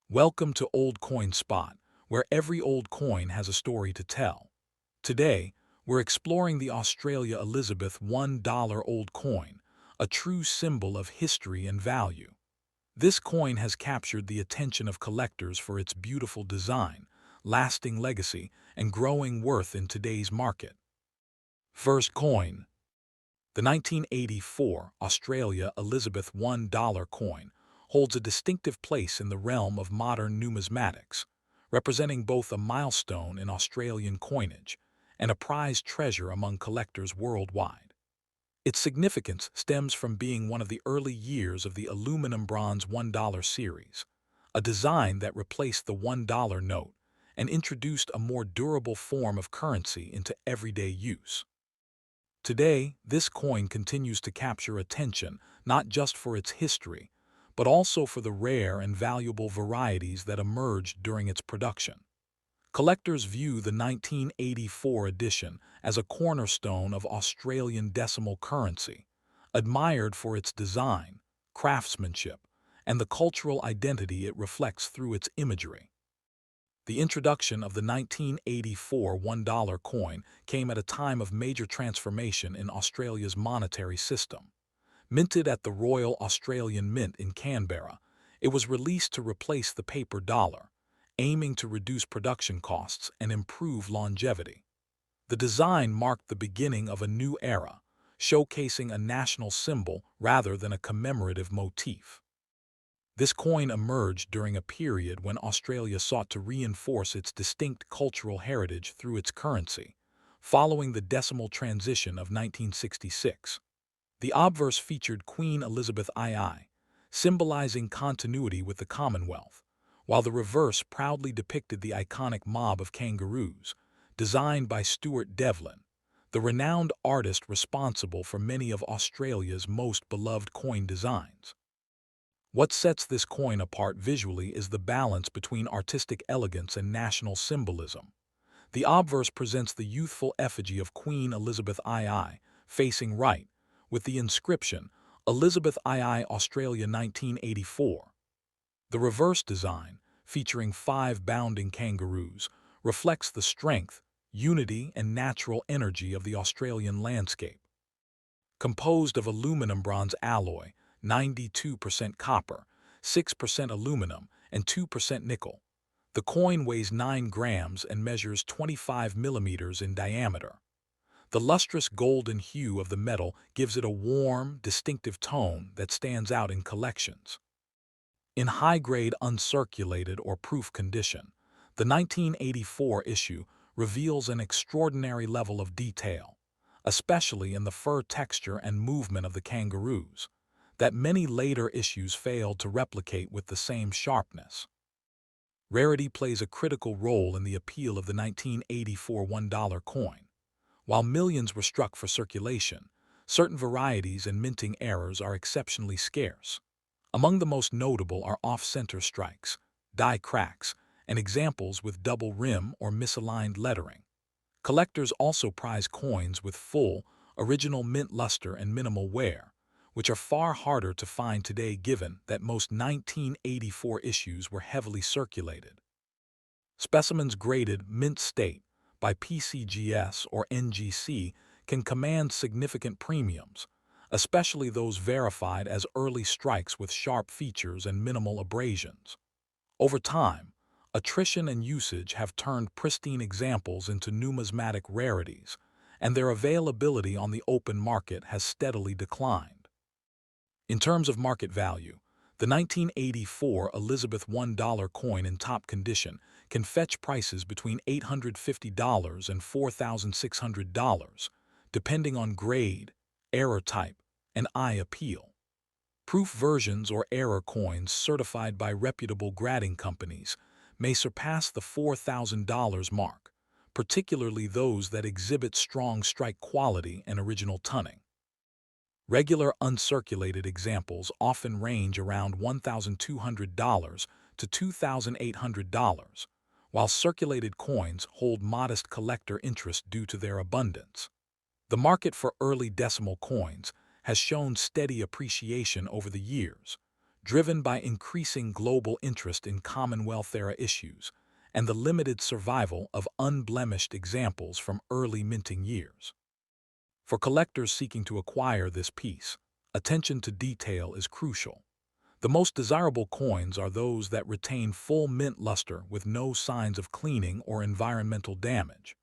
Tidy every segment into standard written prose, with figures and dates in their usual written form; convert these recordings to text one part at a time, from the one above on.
Welcome to Old Coin Spot, where every old coin has a story to tell. Today, we're exploring the Australia Elizabeth $1 old coin, a true symbol of history and value. This coin has captured the attention of collectors for its beautiful design, lasting legacy, and growing worth in today's market. First coin. The 1984 Australia Elizabeth $1 coin holds a distinctive place in the realm of modern numismatics, representing both a milestone in Australian coinage and a prized treasure among collectors worldwide. Its significance stems from being one of the early years of the aluminum bronze $1 series, a design that replaced the $1 note and introduced a more durable form of currency into everyday use. Today, this coin continues to capture attention not just for its history, but also for the rare and valuable varieties that emerged during its production. Collectors view the 1984 edition as a cornerstone of Australian decimal currency, admired for its design, craftsmanship, and the cultural identity it reflects through its imagery. The introduction of the 1984 $1 coin came at a time of major transformation in Australia's monetary system. Minted at the Royal Australian Mint in Canberra, it was released to replace the paper dollar, aiming to reduce production costs and improve longevity. The design marked the beginning of a new era, showcasing a national symbol rather than a commemorative motif. This coin emerged during a period when Australia sought to reinforce its distinct cultural heritage through its currency, following the decimal transition of 1966. The obverse featured Queen Elizabeth II, symbolizing continuity with the Commonwealth, while the reverse proudly depicted the iconic mob of kangaroos, designed by Stuart Devlin, the renowned artist responsible for many of Australia's most beloved coin designs. What sets this coin apart visually is the balance between artistic elegance and national symbolism. The obverse presents the youthful effigy of Queen Elizabeth II, facing right, with the inscription, Elizabeth II Australia 1984. The reverse design, featuring 5 bounding kangaroos, reflects the strength, unity, and natural energy of the Australian landscape. Composed of aluminum bronze alloy, 92% copper, 6% aluminum, and 2% nickel, the coin weighs 9 grams and measures 25 millimeters in diameter. The lustrous golden hue of the metal gives it a warm, distinctive tone that stands out in collections. In high-grade uncirculated or proof condition, the 1984 issue reveals an extraordinary level of detail, especially in the fur texture and movement of the kangaroos, that many later issues failed to replicate with the same sharpness. Rarity plays a critical role in the appeal of the 1984 $1 coin. While millions were struck for circulation, certain varieties and minting errors are exceptionally scarce. Among the most notable are off-center strikes, die cracks, and examples with double rim or misaligned lettering. Collectors also prize coins with full, original mint luster and minimal wear, which are far harder to find today given that most 1984 issues were heavily circulated. Specimens graded mint state by PCGS or NGC can command significant premiums, especially those verified as early strikes with sharp features and minimal abrasions. Over time, attrition and usage have turned pristine examples into numismatic rarities, and their availability on the open market has steadily declined. In terms of market value, the 1984 Elizabeth $1 coin in top condition can fetch prices between $850 and $4,600, depending on grade, error type, and eye appeal. Proof versions or error coins certified by reputable grading companies may surpass the $4,000 mark, particularly those that exhibit strong strike quality and original tunning. Regular uncirculated examples often range around $1,200 to $2,800, while circulated coins hold modest collector interest due to their abundance. The market for early decimal coins has shown steady appreciation over the years, driven by increasing global interest in Commonwealth-era issues and the limited survival of unblemished examples from early minting years. For collectors seeking to acquire this piece, attention to detail is crucial. The most desirable coins are those that retain full mint luster with no signs of cleaning or environmental damage.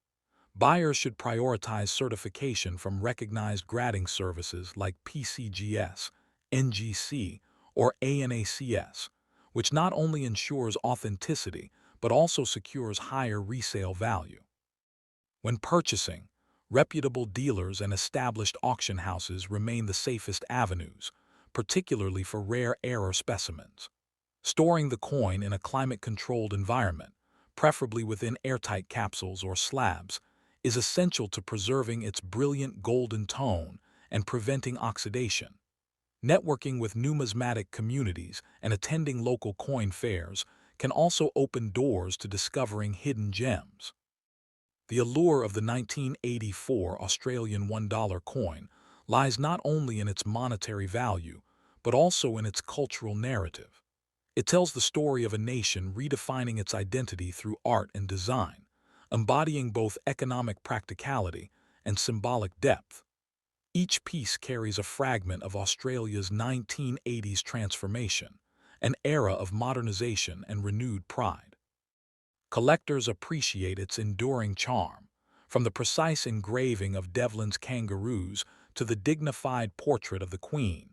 Buyers should prioritize certification from recognized grading services like PCGS, NGC, or ANACS, which not only ensures authenticity but also secures higher resale value. When purchasing, reputable dealers and established auction houses remain the safest avenues, particularly for rare error specimens. Storing the coin in a climate-controlled environment, preferably within airtight capsules or slabs, is essential to preserving its brilliant golden tone and preventing oxidation. Networking with numismatic communities and attending local coin fairs can also open doors to discovering hidden gems. The allure of the 1984 Australian $1 coin lies not only in its monetary value, but also in its cultural narrative. It tells the story of a nation redefining its identity through art and design, embodying both economic practicality and symbolic depth. Each piece carries a fragment of Australia's 1980s transformation, an era of modernization and renewed pride. Collectors appreciate its enduring charm, from the precise engraving of Devlin's kangaroos to the dignified portrait of the Queen,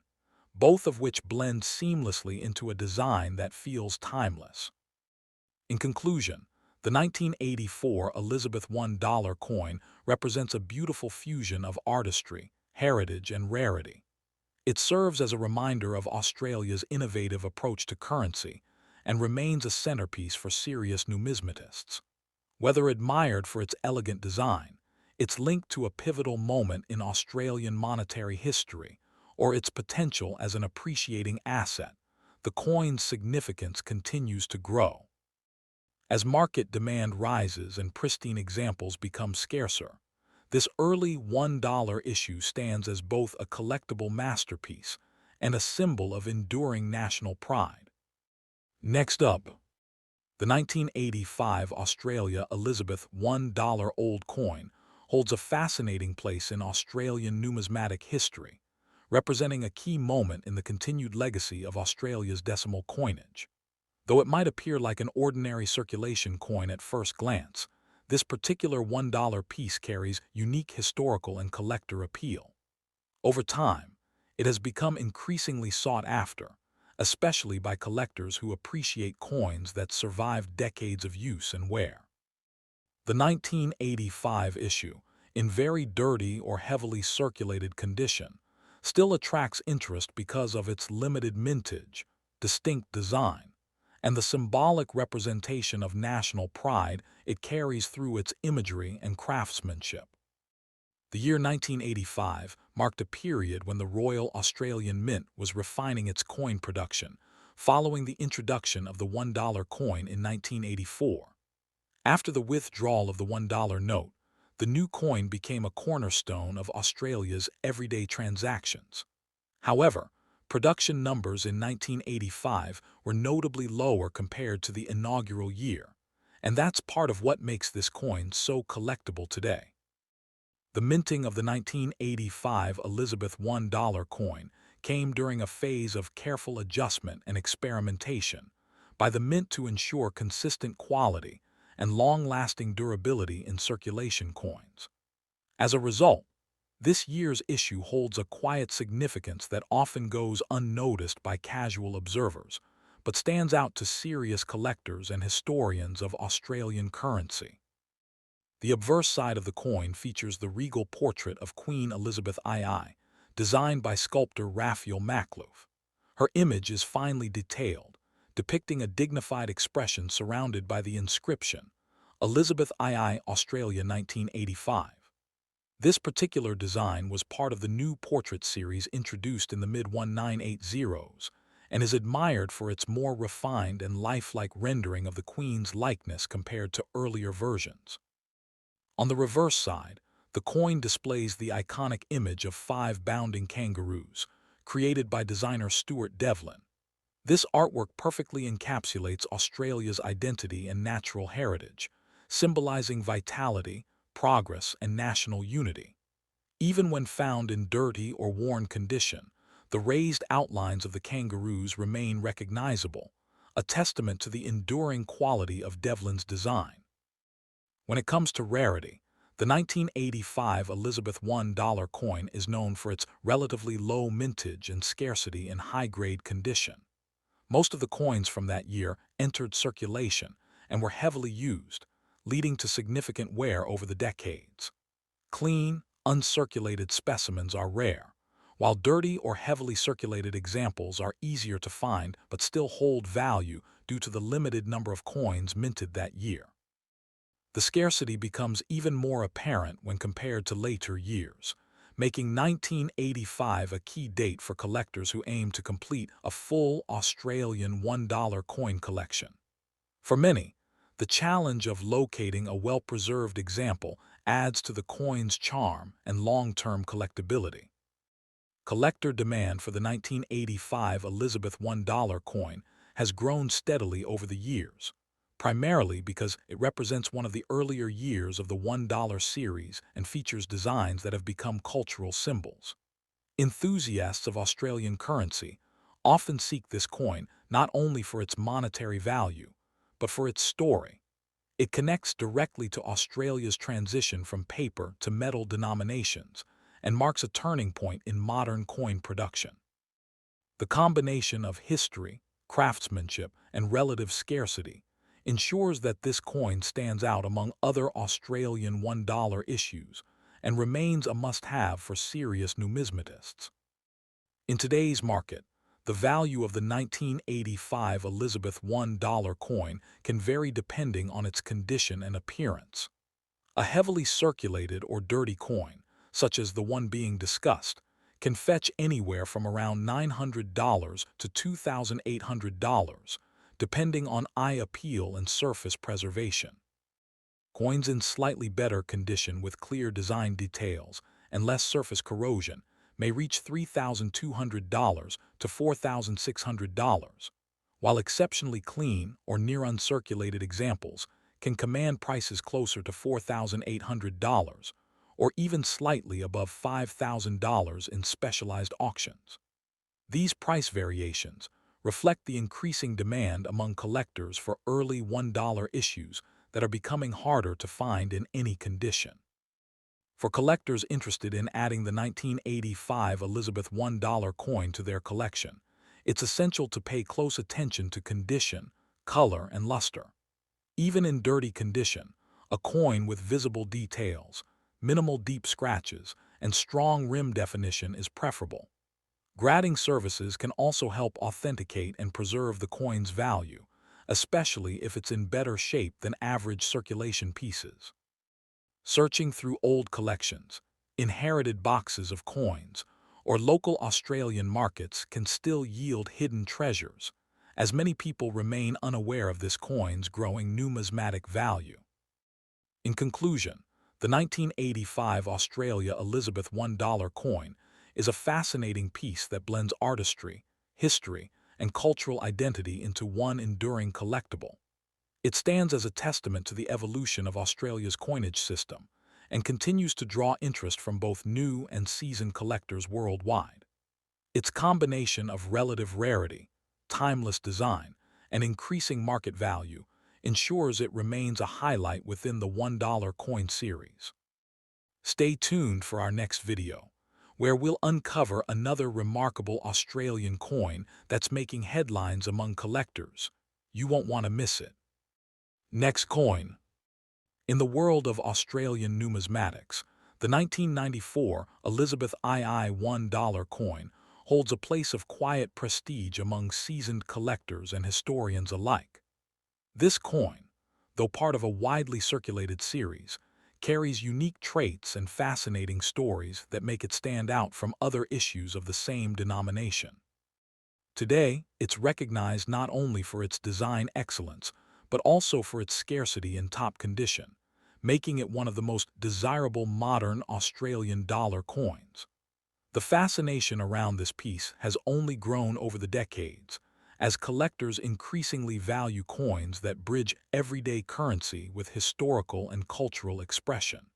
both of which blend seamlessly into a design that feels timeless. In conclusion, the 1984 Elizabeth $1 coin represents a beautiful fusion of artistry, heritage, and rarity. It serves as a reminder of Australia's innovative approach to currency and remains a centerpiece for serious numismatists. Whether admired for its elegant design, its link to a pivotal moment in Australian monetary history, or its potential as an appreciating asset, the coin's significance continues to grow. As market demand rises and pristine examples become scarcer, this early $1 issue stands as both a collectible masterpiece and a symbol of enduring national pride. Next up, the 1985 Australia Elizabeth $1 old coin holds a fascinating place in Australian numismatic history, representing a key moment in the continued legacy of Australia's decimal coinage. Though it might appear like an ordinary circulation coin at first glance, this particular $1 piece carries unique historical and collector appeal. Over time, it has become increasingly sought after, especially by collectors who appreciate coins that survive decades of use and wear. The 1985 issue, in very dirty or heavily circulated condition, still attracts interest because of its limited mintage, distinct design, and the symbolic representation of national pride it carries through its imagery and craftsmanship. The year 1985 marked a period when the Royal Australian Mint was refining its coin production, following the introduction of the $1 coin in 1984. After the withdrawal of the $1 note, the new coin became a cornerstone of Australia's everyday transactions. However, production numbers in 1985 were notably lower compared to the inaugural year, and that's part of what makes this coin so collectible today. The minting of the 1985 Elizabeth $1 coin came during a phase of careful adjustment and experimentation by the mint to ensure consistent quality and long-lasting durability in circulation coins. As a result, this year's issue holds a quiet significance that often goes unnoticed by casual observers, but stands out to serious collectors and historians of Australian currency. The obverse side of the coin features the regal portrait of Queen Elizabeth II, designed by sculptor Raphael Makhlouf. Her image is finely detailed, depicting a dignified expression surrounded by the inscription, Elizabeth II Australia 1985. This particular design was part of the new portrait series introduced in the mid-1980s and is admired for its more refined and lifelike rendering of the Queen's likeness compared to earlier versions. On the reverse side, the coin displays the iconic image of 5 bounding kangaroos, created by designer Stuart Devlin. This artwork perfectly encapsulates Australia's identity and natural heritage, symbolizing vitality, progress, and national unity. Even when found in dirty or worn condition, the raised outlines of the kangaroos remain recognizable, a testament to the enduring quality of Devlin's design. When it comes to rarity, the 1985 Elizabeth $1 coin is known for its relatively low mintage and scarcity in high-grade condition. Most of the coins from that year entered circulation and were heavily used, leading to significant wear over the decades. Clean, uncirculated specimens are rare, while dirty or heavily circulated examples are easier to find but still hold value due to the limited number of coins minted that year. The scarcity becomes even more apparent when compared to later years, making 1985 a key date for collectors who aim to complete a full Australian $1 coin collection. For many, the challenge of locating a well-preserved example adds to the coin's charm and long-term collectability. Collector demand for the 1985 Elizabeth $1 coin has grown steadily over the years, primarily because it represents one of the earlier years of the $1 series and features designs that have become cultural symbols. Enthusiasts of Australian currency often seek this coin not only for its monetary value, but for its story. It connects directly to Australia's transition from paper to metal denominations and marks a turning point in modern coin production. The combination of history, craftsmanship, and relative scarcity ensures that this coin stands out among other Australian $1 issues and remains a must-have for serious numismatists. In today's market, the value of the 1985 Elizabeth $1 coin can vary depending on its condition and appearance. A heavily circulated or dirty coin, such as the one being discussed, can fetch anywhere from around $900 to $2,800, depending on eye appeal and surface preservation. Coins in slightly better condition with clear design details and less surface corrosion may reach $3,200 to $4,600, while exceptionally clean or near uncirculated examples can command prices closer to $4,800 or even slightly above $5,000 in specialized auctions. These price variations reflect the increasing demand among collectors for early $1 issues that are becoming harder to find in any condition. For collectors interested in adding the 1985 Elizabeth $1 coin to their collection, it's essential to pay close attention to condition, color, and luster. Even in dirty condition, a coin with visible details, minimal deep scratches, and strong rim definition is preferable. Grading services can also help authenticate and preserve the coin's value, especially if it's in better shape than average circulation pieces. Searching through old collections, inherited boxes of coins, or local Australian markets can still yield hidden treasures, as many people remain unaware of this coin's growing numismatic value. In conclusion, the 1985 Australia Elizabeth $1 coin is a fascinating piece that blends artistry, history, and cultural identity into one enduring collectible. It stands as a testament to the evolution of Australia's coinage system and continues to draw interest from both new and seasoned collectors worldwide. Its combination of relative rarity, timeless design, and increasing market value ensures it remains a highlight within the $1 coin series. Stay tuned for our next video, where we'll uncover another remarkable Australian coin that's making headlines among collectors. You won't want to miss it. Next coin. In the world of Australian numismatics, the 1994 Elizabeth II $1 coin holds a place of quiet prestige among seasoned collectors and historians alike. This coin, though part of a widely circulated series, carries unique traits and fascinating stories that make it stand out from other issues of the same denomination. Today, it's recognized not only for its design excellence, but also for its scarcity in top condition, making it one of the most desirable modern Australian dollar coins. The fascination around this piece has only grown over the decades, as collectors increasingly value coins that bridge everyday currency with historical and cultural expression.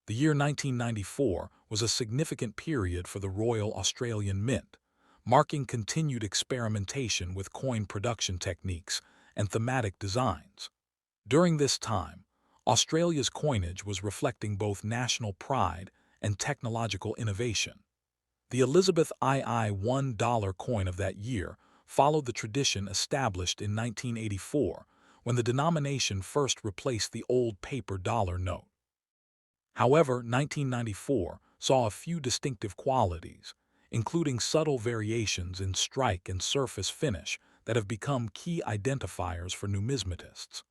The year 1994 was a significant period for the Royal Australian Mint, marking continued experimentation with coin production techniques and thematic designs. During this time, Australia's coinage was reflecting both national pride and technological innovation. The Elizabeth II $1 coin of that year followed the tradition established in 1984 when the denomination first replaced the old paper dollar note. However, 1994 saw a few distinctive qualities, including subtle variations in strike and surface finish that have become key identifiers for numismatists.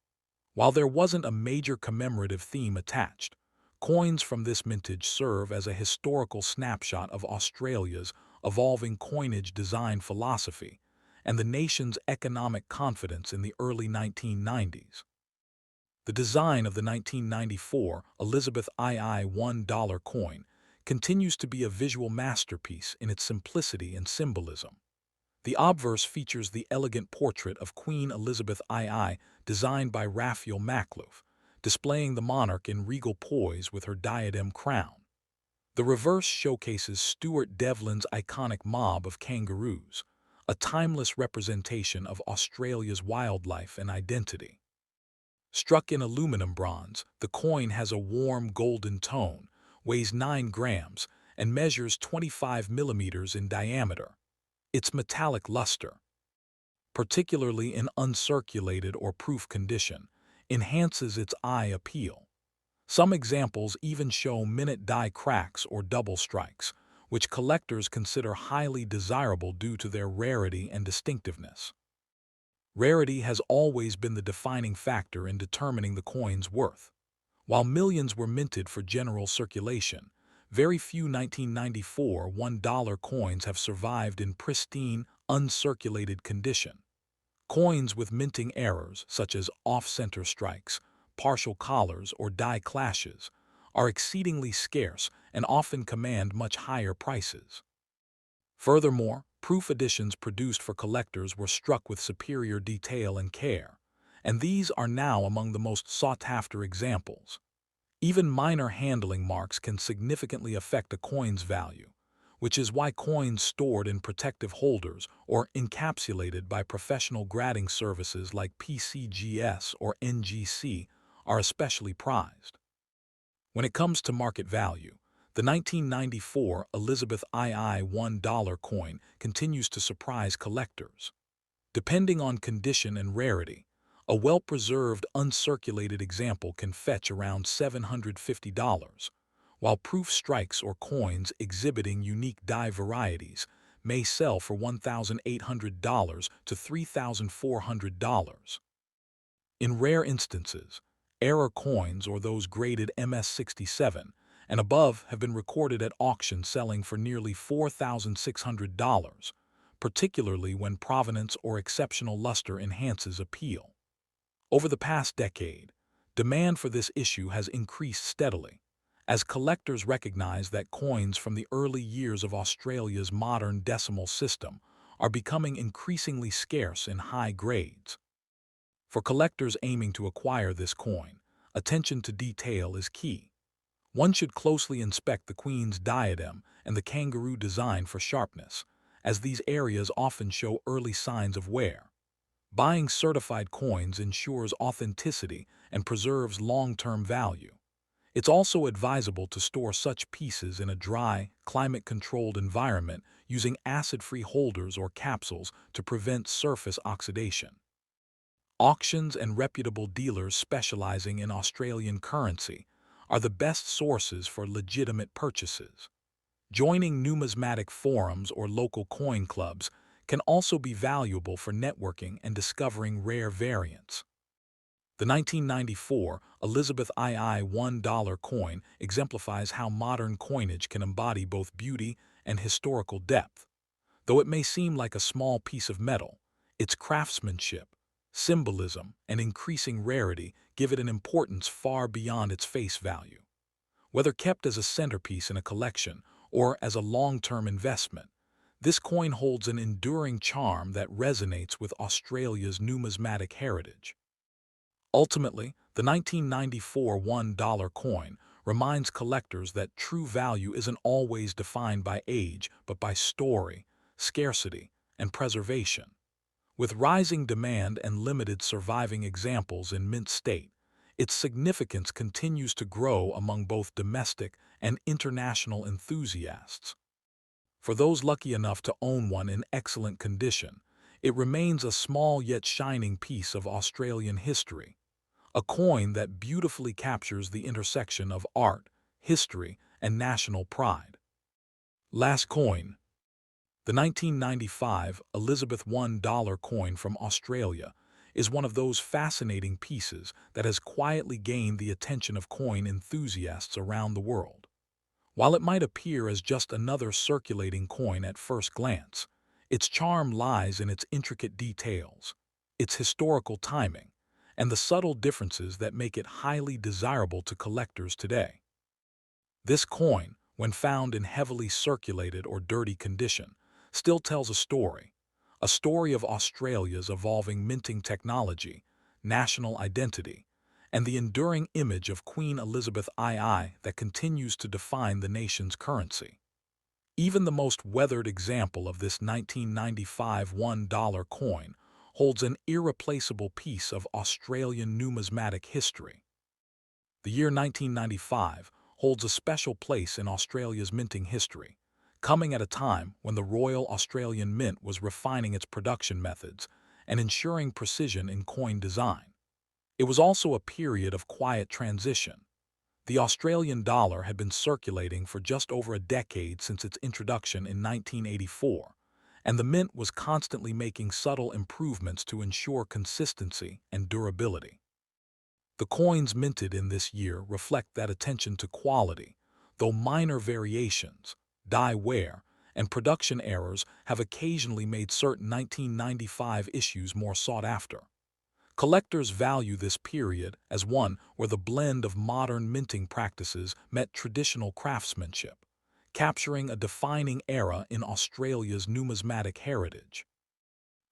While there wasn't a major commemorative theme attached, coins from this mintage serve as a historical snapshot of Australia's evolving coinage design philosophy and the nation's economic confidence in the early 1990s. The design of the 1994 Elizabeth II $1 coin continues to be a visual masterpiece in its simplicity and symbolism. The obverse features the elegant portrait of Queen Elizabeth II designed by Raphael Makhlouf, displaying the monarch in regal poise with her diadem crown. The reverse showcases Stuart Devlin's iconic mob of kangaroos, a timeless representation of Australia's wildlife and identity. Struck in aluminum bronze, the coin has a warm golden tone, weighs 9 grams, and measures 25 millimeters in diameter. Its metallic luster, particularly in uncirculated or proof condition, enhances its eye appeal. Some examples even show minute die cracks or double strikes, which collectors consider highly desirable due to their rarity and distinctiveness. Rarity has always been the defining factor in determining the coin's worth. While millions were minted for general circulation, very few 1994 $1 coins have survived in pristine, uncirculated condition. Coins with minting errors, such as off-center strikes, partial collars, or die clashes, are exceedingly scarce and often command much higher prices. Furthermore, proof editions produced for collectors were struck with superior detail and care, and these are now among the most sought-after examples. Even minor handling marks can significantly affect a coin's value, which is why coins stored in protective holders or encapsulated by professional grading services like PCGS or NGC are especially prized. When it comes to market value, the 1994 Elizabeth II $1 coin continues to surprise collectors. Depending on condition and rarity, a well-preserved, uncirculated example can fetch around $750, while proof strikes or coins exhibiting unique die varieties may sell for $1,800 to $3,400. In rare instances, error coins or those graded MS-67 and above have been recorded at auction selling for nearly $4,600, particularly when provenance or exceptional luster enhances appeal. Over the past decade, demand for this issue has increased steadily, as collectors recognize that coins from the early years of Australia's modern decimal system are becoming increasingly scarce in high grades. For collectors aiming to acquire this coin, attention to detail is key. One should closely inspect the Queen's diadem and the kangaroo design for sharpness, as these areas often show early signs of wear. Buying certified coins ensures authenticity and preserves long-term value. It's also advisable to store such pieces in a dry, climate-controlled environment using acid-free holders or capsules to prevent surface oxidation. Auctions and reputable dealers specializing in Australian currency are the best sources for legitimate purchases. Joining numismatic forums or local coin clubs can also be valuable for networking and discovering rare variants. The 1994 Elizabeth II $1 coin exemplifies how modern coinage can embody both beauty and historical depth. Though it may seem like a small piece of metal, its craftsmanship, symbolism, and increasing rarity give it an importance far beyond its face value. Whether kept as a centerpiece in a collection or as a long-term investment, This coin holds an enduring charm that resonates with Australia's numismatic heritage. Ultimately, the 1994 $1 coin reminds collectors that true value isn't always defined by age, but by story, scarcity, and preservation. With rising demand and limited surviving examples in mint state, its significance continues to grow among both domestic and international enthusiasts. For those lucky enough to own one in excellent condition, it remains a small yet shining piece of Australian history, a coin that beautifully captures the intersection of art, history, and national pride. Last coin. The 1995 Elizabeth $1 coin from Australia is one of those fascinating pieces that has quietly gained the attention of coin enthusiasts around the world. While it might appear as just another circulating coin at first glance, its charm lies in its intricate details, its historical timing, and the subtle differences that make it highly desirable to collectors today. This coin, when found in heavily circulated or dirty condition, still tells a story of Australia's evolving minting technology, national identity, and the enduring image of Queen Elizabeth II that continues to define the nation's currency. Even the most weathered example of this 1995 $1 coin holds an irreplaceable piece of Australian numismatic history. The year 1995 holds a special place in Australia's minting history, coming at a time when the Royal Australian Mint was refining its production methods and ensuring precision in coin design. It was also a period of quiet transition. The Australian dollar had been circulating for just over a decade since its introduction in 1984, and the mint was constantly making subtle improvements to ensure consistency and durability. The coins minted in this year reflect that attention to quality, though minor variations, die wear, and production errors have occasionally made certain 1995 issues more sought after. Collectors value this period as one where the blend of modern minting practices met traditional craftsmanship, capturing a defining era in Australia's numismatic heritage.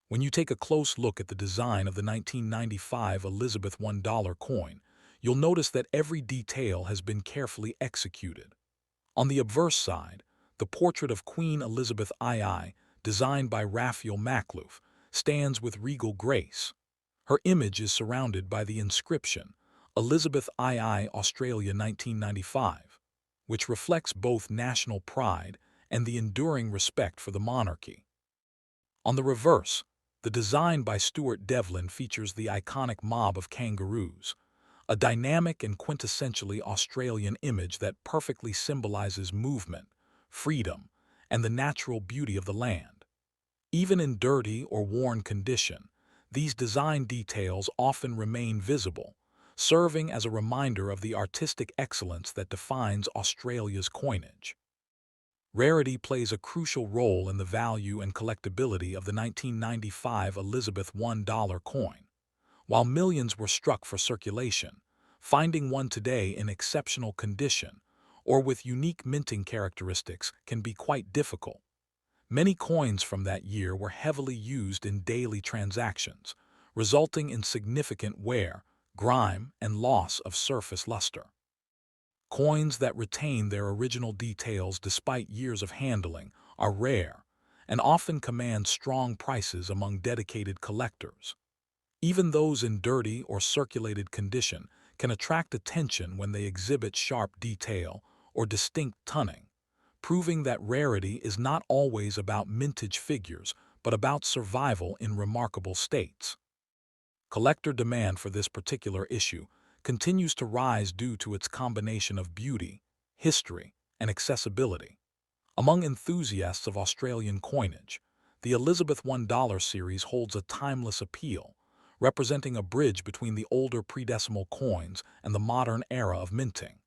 When you take a close look at the design of the 1995 Elizabeth $1 coin, you'll notice that every detail has been carefully executed. On the obverse side, the portrait of Queen Elizabeth II, designed by Raphael Makhlouf, stands with regal grace. Her image is surrounded by the inscription, Elizabeth II Australia 1995, which reflects both national pride and the enduring respect for the monarchy. On the reverse, the design by Stuart Devlin features the iconic mob of kangaroos, a dynamic and quintessentially Australian image that perfectly symbolizes movement, freedom, and the natural beauty of the land. Even in dirty or worn condition, these design details often remain visible, serving as a reminder of the artistic excellence that defines Australia's coinage. Rarity plays a crucial role in the value and collectability of the 1995 Elizabeth $1 coin. While millions were struck for circulation, finding one today in exceptional condition or with unique minting characteristics can be quite difficult. Many coins from that year were heavily used in daily transactions, resulting in significant wear, grime, and loss of surface luster. Coins that retain their original details despite years of handling are rare and often command strong prices among dedicated collectors. Even those in dirty or circulated condition can attract attention when they exhibit sharp detail or distinct tunning, proving that rarity is not always about mintage figures but about survival in remarkable states. Collector demand for this particular issue continues to rise due to its combination of beauty, history, and accessibility. Among enthusiasts of Australian coinage, the Elizabeth $1 series holds a timeless appeal, representing a bridge between the older pre-decimal coins and the modern era of minting.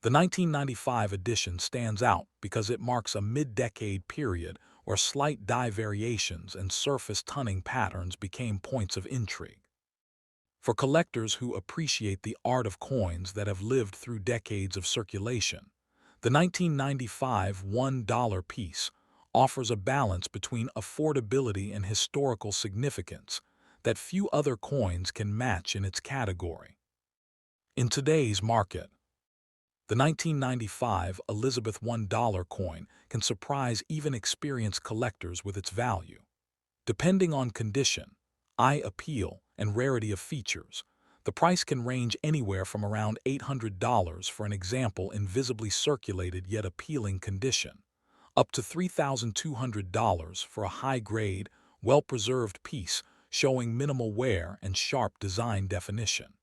The 1995 edition stands out because it marks a mid-decade period where slight die variations and surface tunning patterns became points of intrigue. For collectors who appreciate the art of coins that have lived through decades of circulation, the 1995 $1 piece offers a balance between affordability and historical significance that few other coins can match in its category. In today's market, the 1995 Elizabeth $1 coin can surprise even experienced collectors with its value. Depending on condition, eye appeal, and rarity of features, the price can range anywhere from around $800 for an example in visibly circulated yet appealing condition, up to $3,200 for a high-grade, well-preserved piece showing minimal wear and sharp design definition.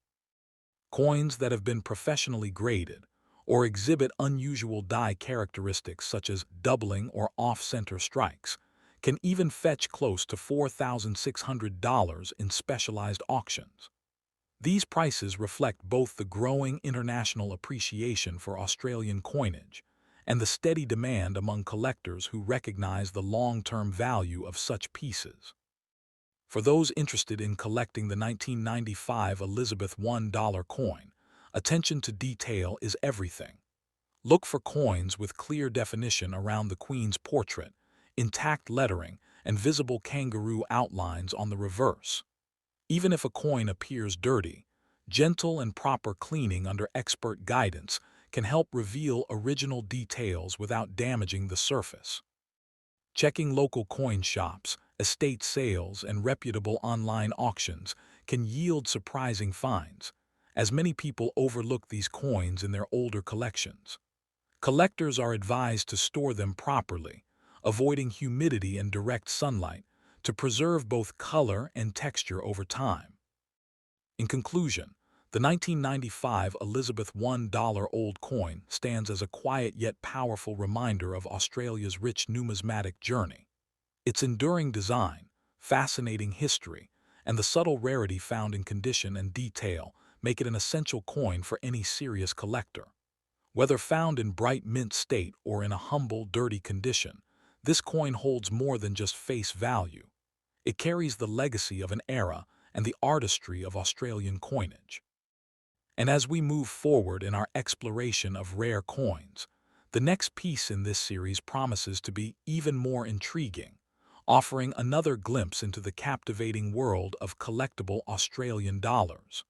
Coins that have been professionally graded or exhibit unusual die characteristics such as doubling or off-center strikes can even fetch close to $4,600 in specialized auctions. These prices reflect both the growing international appreciation for Australian coinage and the steady demand among collectors who recognize the long-term value of such pieces. For those interested in collecting the 1995 Elizabeth $1 coin, attention to detail is everything. Look for coins with clear definition around the Queen's portrait, intact lettering, and visible kangaroo outlines on the reverse. Even if a coin appears dirty, gentle and proper cleaning under expert guidance can help reveal original details without damaging the surface. Checking local coin shops, estate sales, and reputable online auctions can yield surprising finds, as many people overlook these coins in their older collections. Collectors are advised to store them properly, avoiding humidity and direct sunlight, to preserve both color and texture over time. In conclusion, the 1995 Elizabeth $1 old coin stands as a quiet yet powerful reminder of Australia's rich numismatic journey. Its enduring design, fascinating history, and the subtle rarity found in condition and detail make it an essential coin for any serious collector. Whether found in bright mint state or in a humble, dirty condition, this coin holds more than just face value. It carries the legacy of an era and the artistry of Australian coinage. And as we move forward in our exploration of rare coins, the next piece in this series promises to be even more intriguing, offering another glimpse into the captivating world of collectible Australian dollars.